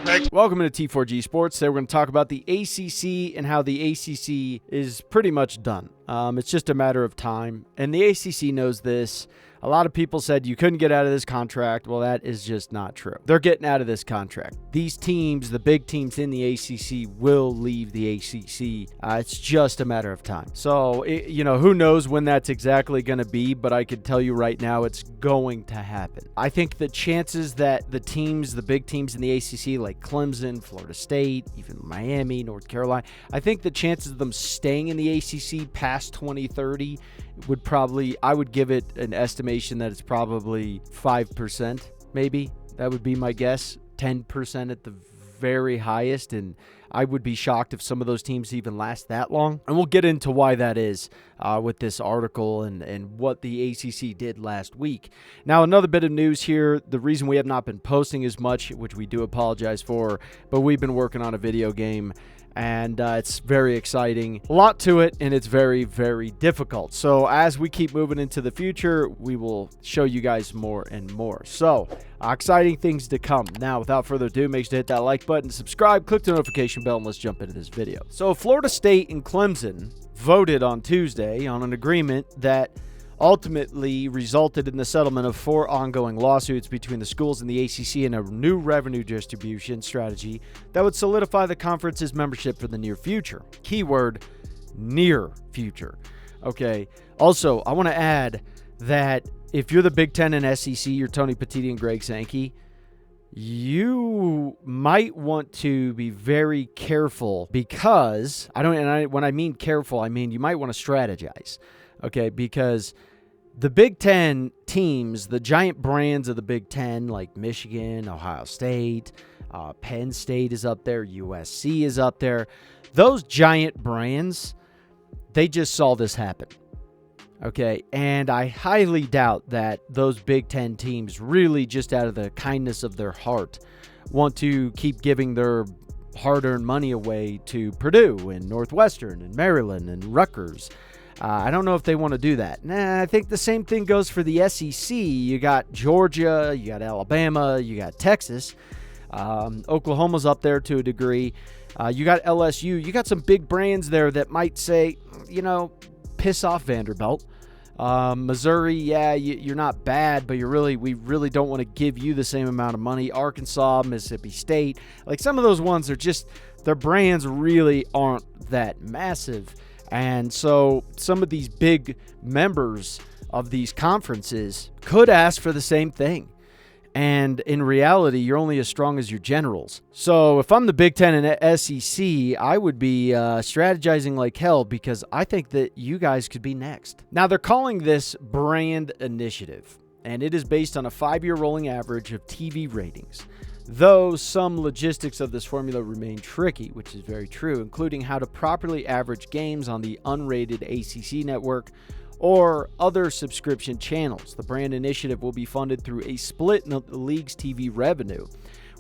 Next. Welcome to T4G Sports. Today we're going to talk about the ACC and how the ACC is pretty much done. It's just a matter of time, and the ACC knows this. A lot of people said you couldn't get out of this contract. Well, that is just not true. They're getting out of this contract. These teams, the big teams in the ACC, will leave the ACC. It's just a matter of time. So, who knows when that's exactly going to be, but I can tell you right now it's going to happen. I think the chances that the big teams in the ACC, like Clemson, Florida State, even Miami, North Carolina, I think the chances of them staying in the ACC past 2030 I would give it an estimation that it's probably 5%, maybe. That would be my guess. 10% at the very highest, and I would be shocked if some of those teams even last that long. And we'll get into why that is with this article and what the ACC did last week. Now, another bit of news here. The reason we have not been posting as much, which we do apologize for, but we've been working on a video game, and it's very exciting. A lot to it, and it's very, very difficult. So as we keep moving into the future, we will show you guys more and more. So exciting things to come. Now, without further ado, make sure to hit that like button, subscribe, click the notification bell, and let's jump into this video. So Florida State and Clemson voted on Tuesday on an agreement that ultimately resulted in the settlement of 4 ongoing lawsuits between the schools and the ACC and a new revenue distribution strategy that would solidify the conference's membership for the near future. Keyword, near future. Okay. Also, I want to add that if you're the Big Ten and SEC, you're Tony Petitti and Greg Sankey, you might want to be very careful because when I mean careful, I mean you might want to strategize. Okay, because the Big Ten teams, the giant brands of the Big Ten, like Michigan, Ohio State, Penn State is up there, USC is up there. Those giant brands, they just saw this happen. Okay, and I highly doubt that those Big Ten teams really, just out of the kindness of their heart, want to keep giving their hard-earned money away to Purdue and Northwestern and Maryland and Rutgers. I don't know if they want to do that. I think the same thing goes for the SEC. You got Georgia, you got Alabama, you got Texas. Oklahoma's up there to a degree. You got LSU. You got some big brands there that might say, piss off Vanderbilt. Missouri, yeah, you're not bad, but we really don't want to give you the same amount of money. Arkansas, Mississippi State. Like some of those ones are just, their brands really aren't that massive. And so some of these big members of these conferences could ask for the same thing. And in reality, you're only as strong as your generals. So if I'm the Big Ten and SEC, I would be strategizing like hell because I think that you guys could be next. Now, they're calling this brand initiative, and it is based on a 5-year rolling average of TV ratings. Though some logistics of this formula remain tricky, which is very true, including how to properly average games on the unrated ACC network or other subscription channels. The brand initiative will be funded through a split in the league's TV revenue,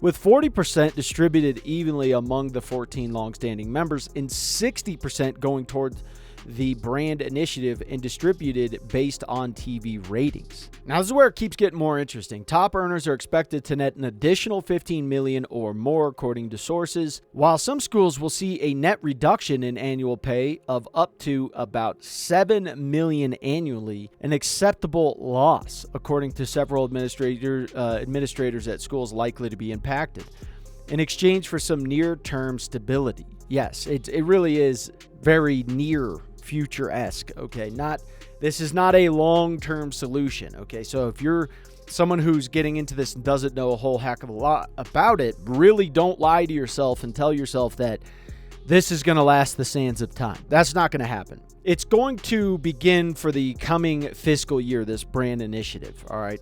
with 40% distributed evenly among the 14 longstanding members and 60% going towards the brand initiative and distributed based on TV ratings. Now, this is where it keeps getting more interesting. Top earners are expected to net an additional $15 million or more, according to sources, while some schools will see a net reduction in annual pay of up to about $7 million annually, an acceptable loss, according to several administrators at schools likely to be impacted, in exchange for some near-term stability. Yes, it really is very near future-esque, okay? This is not a long-term solution, okay? So if you're someone who's getting into this and doesn't know a whole heck of a lot about it, really don't lie to yourself and tell yourself that this is going to last the sands of time. That's not going to happen. It's going to begin for the coming fiscal year, this brand initiative, all right?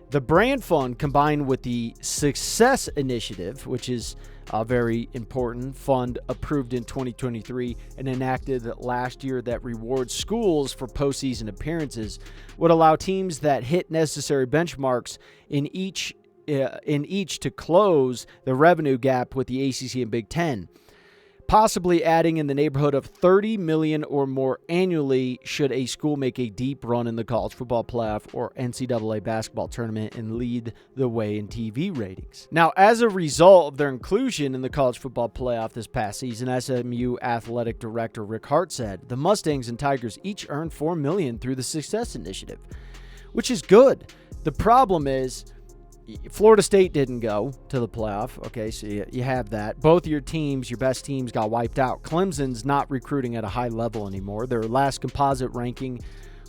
The brand fund combined with the success initiative, which is a very important fund approved in 2023 and enacted last year that rewards schools for postseason appearances, would allow teams that hit necessary benchmarks in each to close the revenue gap with the ACC and Big Ten. possibly adding in the neighborhood of $30 million or more annually should a school make a deep run in the college football playoff or NCAA basketball tournament and lead the way in TV ratings. Now, as a result of their inclusion in the college football playoff this past season, SMU athletic director Rick Hart said, the Mustangs and Tigers each earned $4 million through the Success Initiative, which is good. The problem is Florida State didn't go to the playoff. Okay, so you have that. Both your teams, your best teams, got wiped out. Clemson's not recruiting at a high level anymore. Their last composite ranking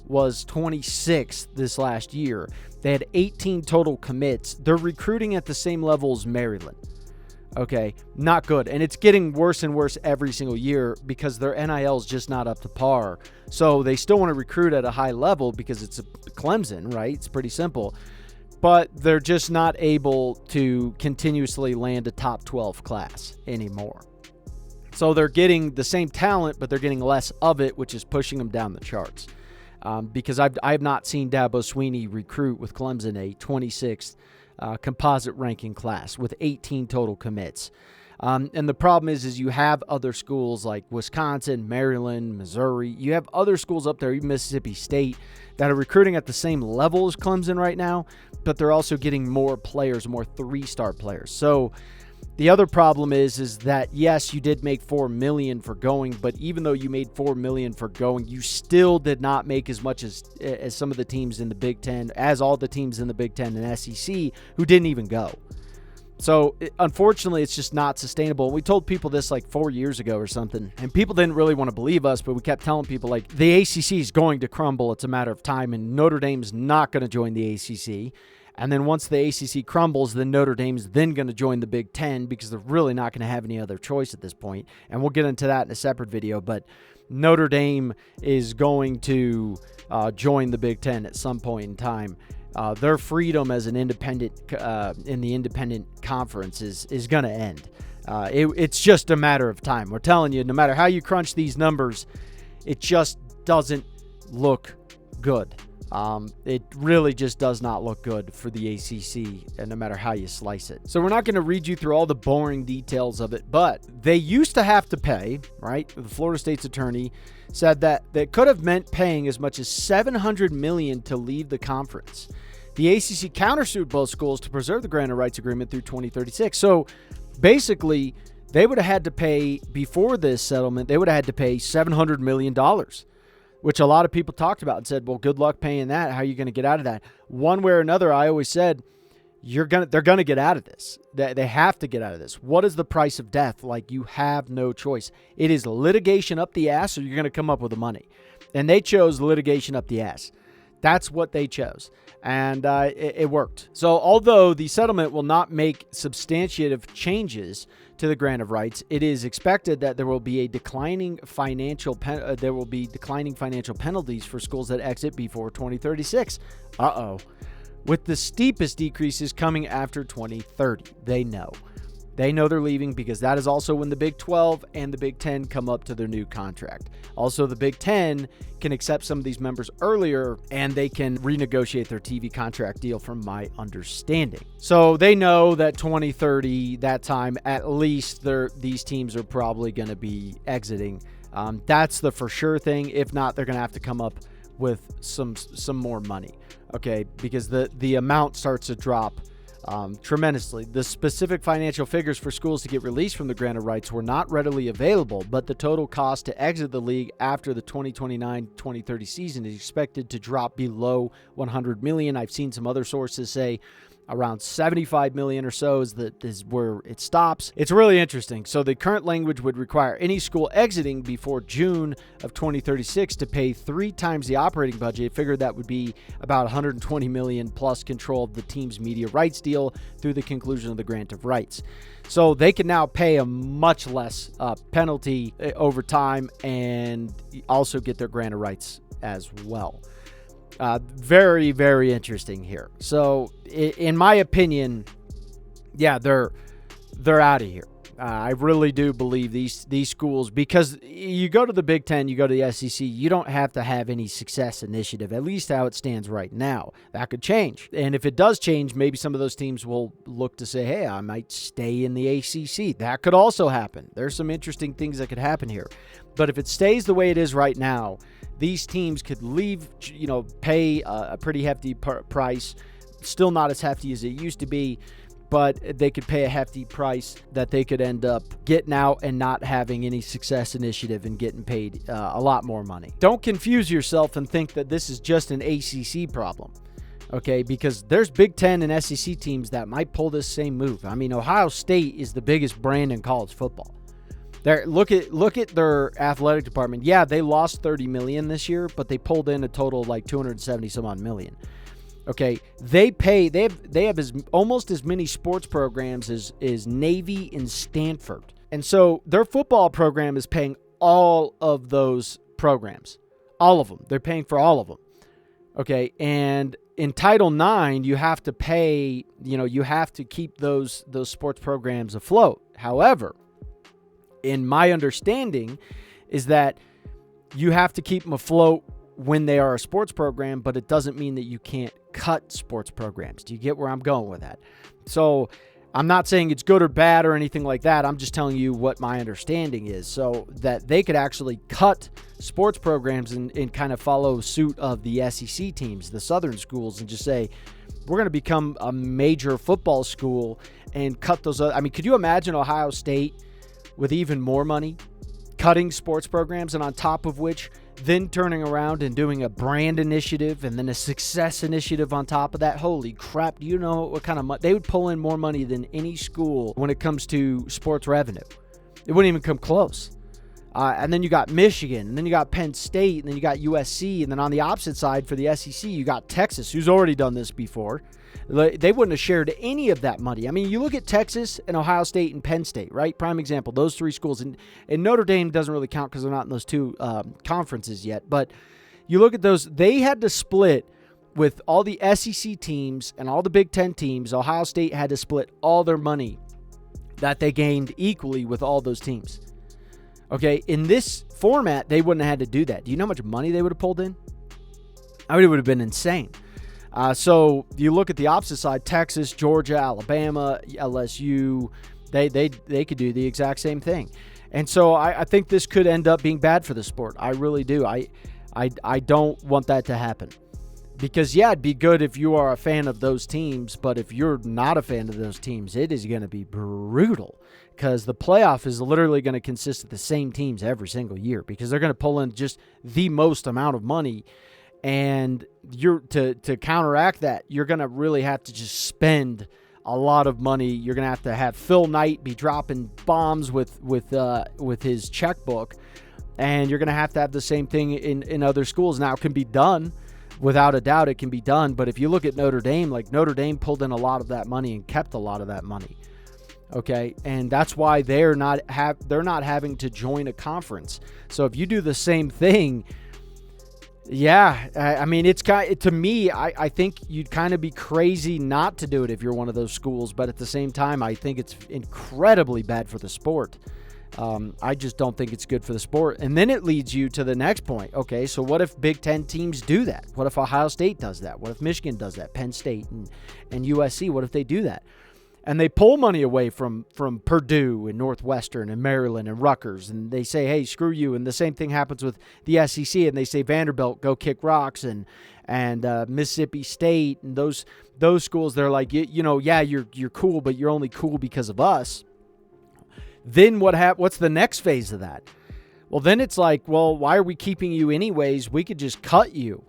was 26th this last year. They had 18 total commits. They're recruiting at the same level as Maryland. Okay, not good. And it's getting worse and worse every single year because their NIL is just not up to par. So they still want to recruit at a high level because it's Clemson, right? It's pretty simple. But they're just not able to continuously land a top 12 class anymore. So they're getting the same talent, but they're getting less of it, which is pushing them down the charts. Because I've not seen Dabo Swinney recruit with Clemson a 26th composite ranking class with 18 total commits. And the problem is you have other schools like Wisconsin, Maryland, Missouri. You have other schools up there, even Mississippi State, that are recruiting at the same level as Clemson right now, but they're also getting more players, more three-star players. So the other problem is that, yes, you did make $4 million for going, but even though you made $4 million for going, you still did not make as much as some of the teams in the Big Ten, as all the teams in the Big Ten and SEC who didn't even go. So, unfortunately, it's just not sustainable. We told people this like 4 years ago or something, and people didn't really want to believe us, but we kept telling people, like, the ACC is going to crumble. It's a matter of time, and Notre Dame's not going to join the ACC. And then once the ACC crumbles, then Notre Dame's then going to join the Big Ten because they're really not going to have any other choice at this point. And we'll get into that in a separate video, but Notre Dame is going to join the Big Ten at some point in time. Their freedom as an independent in the independent conference is going to end. It's just a matter of time. We're telling you, no matter how you crunch these numbers, it just doesn't look good. It really just does not look good for the ACC, and no matter how you slice it. So we're not going to read you through all the boring details of it, but they used to have to pay, right? The Florida State's attorney said that they could have meant paying as much as $700 million to leave the conference. The ACC countersued both schools to preserve the grant of rights agreement through 2036. So basically, they would have had to pay, before this settlement, they would have had to pay $700 million, which a lot of people talked about and said, well, good luck paying that. How are you going to get out of that? One way or another, I always said, they're going to get out of this. They have to get out of this. What is the price of death? Like, you have no choice. It is litigation up the ass, or you're going to come up with the money. And they chose litigation up the ass. That's what they chose. And it worked. So although the settlement will not make substantive changes to the grant of rights, it is expected that there will be declining financial penalties for schools that exit before 2036. With the steepest decreases coming after 2030. They know they're leaving because that is also when the Big 12 and the Big 10 come up to their new contract. Also, the Big 10 can accept some of these members earlier, and they can renegotiate their TV contract deal from my understanding. So they know that 2030, that time, at least these teams are probably going to be exiting. That's the for sure thing. If not, they're going to have to come up with some more money, okay? Because the amount starts to drop tremendously. The specific financial figures for schools to get released from the grant of rights were not readily available, but the total cost to exit the league after the 2029-2030 season is expected to drop below $100 million. I've seen some other sources say around $75 million or so is where it stops. It's really interesting. So the current language would require any school exiting before June of 2036 to pay 3 times the operating budget. Figured that would be about $120 million plus control of the team's media rights deal through the conclusion of the grant of rights. So they can now pay a much less penalty over time and also get their grant of rights as well. Very, very interesting here. So, in my opinion, yeah, they're out of here. I really do believe these schools, because you go to the Big Ten, you go to the SEC, you don't have to have any success initiative, at least how it stands right now. That could change. And if it does change, maybe some of those teams will look to say, hey, I might stay in the ACC. That could also happen. There's some interesting things that could happen here. But if it stays the way it is right now, these teams could leave, pay a pretty hefty price, still not as hefty as it used to be, but they could pay a hefty price that they could end up getting out and not having any success initiative and getting paid a lot more money. Don't confuse yourself and think that this is just an ACC problem, okay? Because there's Big Ten and SEC teams that might pull this same move. I mean, Ohio State is the biggest brand in college football. Look at their athletic department. Yeah, they lost $30 million this year, but they pulled in a total of like $270 some odd million. Okay, they have almost as many sports programs as Navy and Stanford. And so their football program is paying all of those programs. All of them. They're paying for all of them. Okay, and in Title IX, you have to pay, you have to keep those sports programs afloat. However, in my understanding is that you have to keep them afloat when they are a sports program, but it doesn't mean that you can't cut sports programs. Do you get where I'm going with that? So I'm not saying it's good or bad or anything like that. I'm just telling you what my understanding is, so that they could actually cut sports programs and kind of follow suit of the SEC teams, the Southern schools, and just say, we're going to become a major football school and cut those other. I mean, could you imagine Ohio State with even more money cutting sports programs, and on top of which then turning around and doing a brand initiative and then a success initiative on top of that? Holy crap, do you know what kind of money? They would pull in more money than any school when it comes to sports revenue. It wouldn't even come close. And then you got Michigan, and then you got Penn State, and then you got USC, and then on the opposite side for the SEC, you got Texas, who's already done this before. They wouldn't have shared any of that money. I mean, you look at Texas and Ohio State and Penn State, right? Prime example, those three schools. And Notre Dame doesn't really count because they're not in those two conferences yet. But you look at those, they had to split with all the SEC teams and all the Big Ten teams. Ohio State had to split all their money that they gained equally with all those teams. Okay, in this format, they wouldn't have had to do that. Do you know how much money they would have pulled in? I mean, it would have been insane. So you look at the opposite side, Texas, Georgia, Alabama, LSU, they could do the exact same thing. And so I think this could end up being bad for the sport. I really do. I don't want that to happen. Because, yeah, it'd be good if you are a fan of those teams, but if you're not a fan of those teams, it is going to be brutal. Because the playoff is literally going to consist of the same teams every single year, because they're going to pull in just the most amount of money. And you're to counteract that, you're going to really have to just spend a lot of money. You're going to have Phil Knight be dropping bombs with his checkbook, and you're going to have the same thing in other schools. Now, it can be done. Without a doubt, it can be done. But if you look at Notre Dame, like Notre Dame pulled in a lot of that money and kept a lot of that money. Okay, and that's why they're not having to join a conference. So if you do the same thing, yeah, I mean, it's to me, I think you'd kind of be crazy not to do it if you're one of those schools. But at the same time, I think it's incredibly bad for the sport. I just don't think it's good for the sport. And then it leads you to the next point. Okay, so what if Big Ten teams do that? What if Ohio State does that? What if Michigan does that? Penn State and USC, what if they do that? And they pull money away from Purdue and Northwestern and Maryland and Rutgers, and they say, hey, screw you. And the same thing happens with the SEC, and they say Vanderbilt, go kick rocks, and Mississippi State, and those schools, they're like, yeah, you're cool, but you're only cool because of us. Then what's the next phase of that? Well, then it's like, well, why are we keeping you anyways? We could just cut you.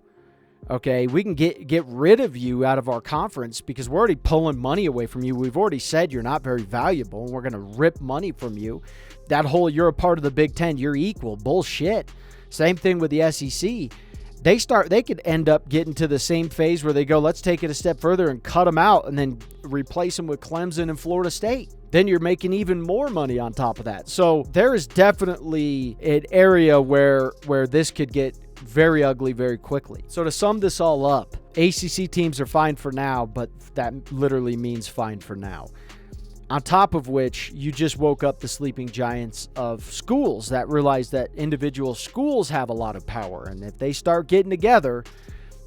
Okay, we can get rid of you out of our conference because we're already pulling money away from you. We've already said you're not very valuable, and we're going to rip money from you. That whole, you're a part of the Big Ten, you're equal. Bullshit. Same thing with the SEC. They could end up getting to the same phase where they go, let's take it a step further and cut them out and then replace them with Clemson and Florida State. Then you're making even more money on top of that. So there is definitely an area where this could get very ugly very quickly. So to sum this all up, ACC teams are fine for now, but that literally means fine for now. On top of which, you just woke up the sleeping giants of schools that realize that individual schools have a lot of power. And if they start getting together,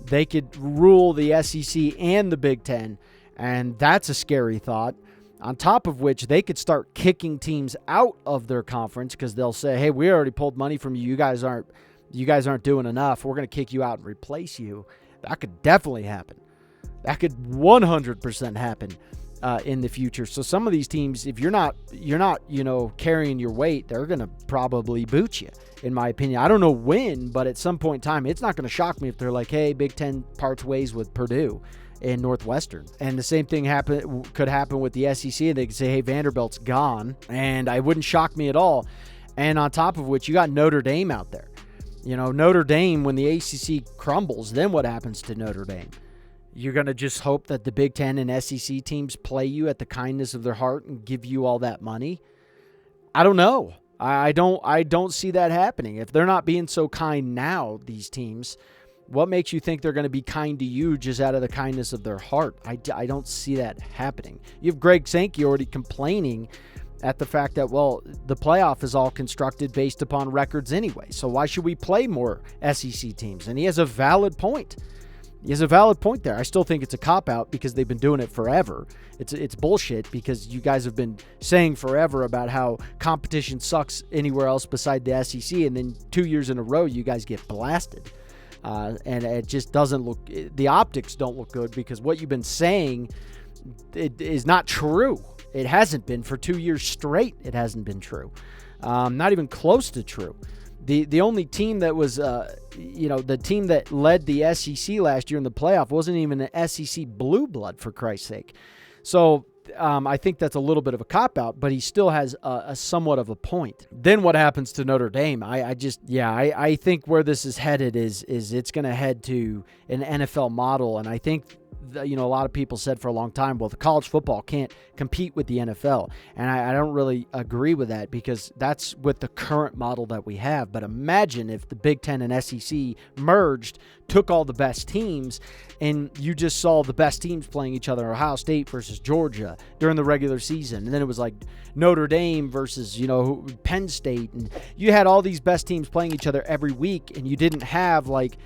they could rule the SEC and the Big Ten. And that's a scary thought. On top of which, they could start kicking teams out of their conference because they'll say, hey, we already pulled money from you. You guys aren't doing enough. We're going to kick you out and replace you. That could definitely happen. That could 100% happen in the future. So some of these teams, if you're not, carrying your weight, they're going to probably boot you, in my opinion. I don't know when, but at some point in time, it's not going to shock me if they're like, hey, Big Ten parts ways with Purdue and Northwestern. And the same thing could happen with the SEC, and they could say, hey, Vanderbilt's gone, and it wouldn't shock me at all. And on top of which, you got Notre Dame out there. Notre Dame, when the ACC crumbles, then what happens to Notre Dame? You're going to just hope that the Big Ten and SEC teams play you at the kindness of their heart and give you all that money? I don't know. I don't see that happening. If they're not being so kind now, these teams, what makes you think they're going to be kind to you just out of the kindness of their heart? I don't see that happening. You have Greg Sankey already complaining at the fact that, well, the playoff is all constructed based upon records anyway. So why should we play more SEC teams? And he has a valid point. He has a valid point there. I still think it's a cop-out because they've been doing it forever. It's bullshit because you guys have been saying forever about how competition sucks anywhere else beside the SEC, and then 2 years in a row you guys get blasted. And it just doesn't look – the optics don't look good because what you've been saying it is not true. It hasn't been for 2 years straight. It hasn't been true. Not even close to true. The only team that was, the team that led the SEC last year in the playoff wasn't even an SEC blue blood, for Christ's sake. So I think that's a little bit of a cop-out, but he still has a somewhat of a point. Then what happens to Notre Dame? I think where this is headed is it's going to head to an NFL model, and I think a lot of people said for a long time, well, the college football can't compete with the NFL. And I don't really agree with that because that's with the current model that we have. But imagine if the Big Ten and SEC merged, took all the best teams, and you just saw the best teams playing each other, Ohio State versus Georgia during the regular season. And then it was like Notre Dame versus, Penn State. And you had all these best teams playing each other every week, and you didn't have like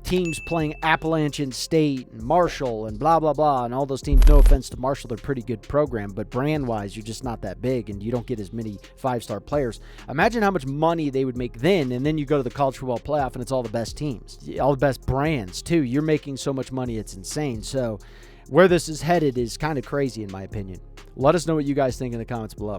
teams playing Appalachian State and Marshall and blah, blah, blah. And all those teams, no offense to Marshall, they're a pretty good program, but brand-wise, you're just not that big and you don't get as many five-star players. Imagine how much money they would make then, and then you go to the college football playoff and it's all the best teams, all the best brands, too. You're making so much money, it's insane. So where this is headed is kind of crazy, in my opinion. Let us know what you guys think in the comments below.